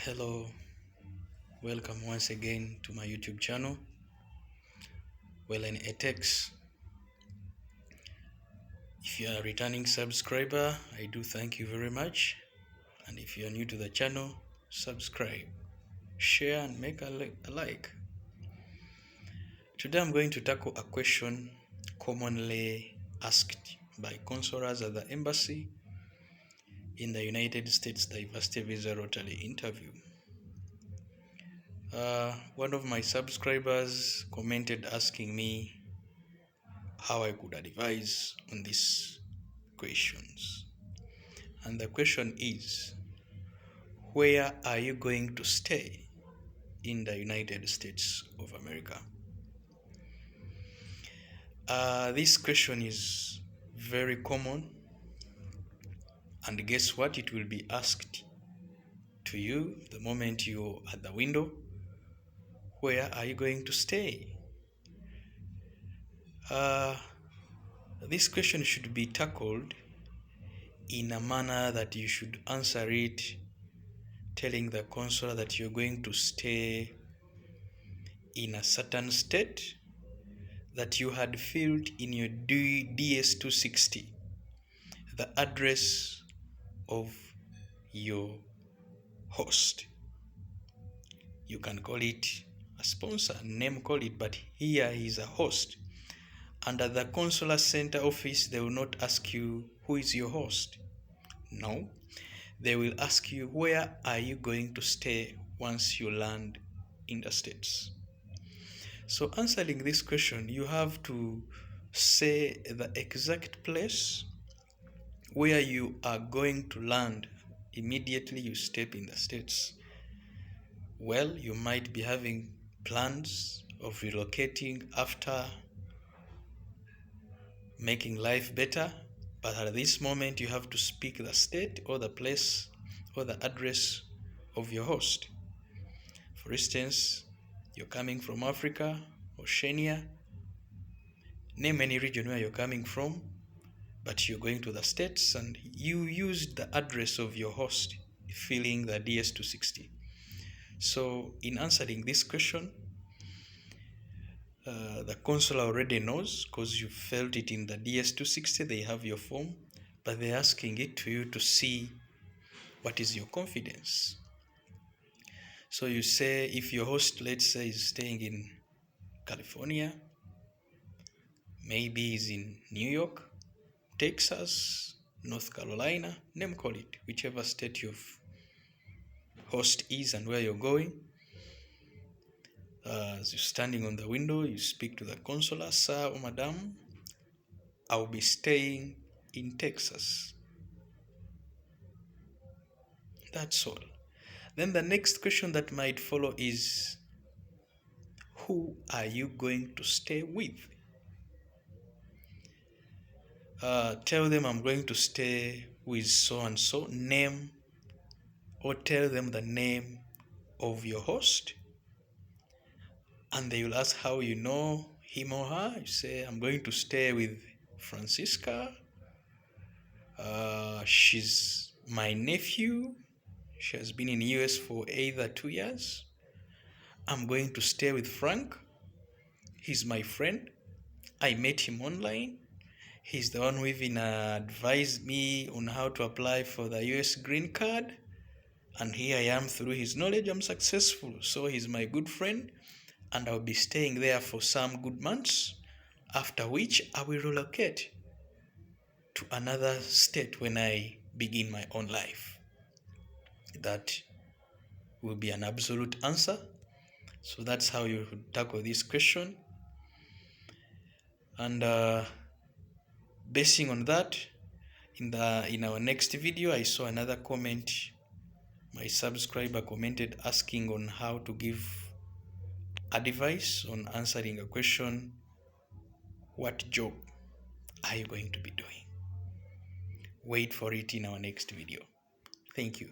Hello, welcome once again to my YouTube channel, Wellen Etex. If you are a returning subscriber, I do thank you very much. And if you are new to the channel, subscribe, share, and make a like. Today I'm going to tackle a question commonly asked by consulars at the embassy in the United States Diversity Visa Rotary interview. One of my subscribers commented asking me how I could advise on these questions. And the question is, where are you going to stay in the United States of America? This question is very common, and guess what? It will be asked to you the moment you're at the window. Where are you going to stay? This question should be tackled in a manner that you should answer it telling the consular that you're going to stay in a certain state that you had filled in your DS-260, the address of your host. You can call it a sponsor, name call it, but here is a host. And at the consular center office, they will not ask you who is your host. No, they will ask you where are you going to stay once you land in the States. So answering this question, you have to say the exact place where you are going to land immediately you step in the States. Well, you might be having plans of relocating after making life better, but at this moment you have to speak the state or the place or the address of your host. For instance, you're coming from Africa, Oceania, name any region where you're coming from, but you're going to the States and you used the address of your host, filling the DS-260. So in answering this question, the consular already knows because you filled it in the DS-260, they have your form, but they're asking it to you to see what is your confidence. So you say, if your host, let's say, is staying in California, maybe is in New York, Texas, North Carolina, name call it, whichever state your host is and where you're going. As you're standing on the window, you speak to the consular, sir or madam, I'll be staying in Texas. That's all. Then the next question that might follow is, who are you going to stay with? Tell them I'm going to stay with so and so, name, or tell them the name of your host, and they will ask how you know him or her. You say, I'm going to stay with Francisca. She's my nephew. She has been in the US for either 2 years. I'm going to stay with Frank. He's my friend. I met him online. He's the one who even advised me on how to apply for the US green card. And here I am, through his knowledge, I'm successful. So he's my good friend. And I'll be staying there for some good months, after which I will relocate to another state when I begin my own life. That will be an absolute answer. So that's how you would tackle this question. And basing on that, in our next video, I saw another comment. My subscriber commented asking on how to give advice on answering a question, what job are you going to be doing? Wait for it in our next video. Thank you.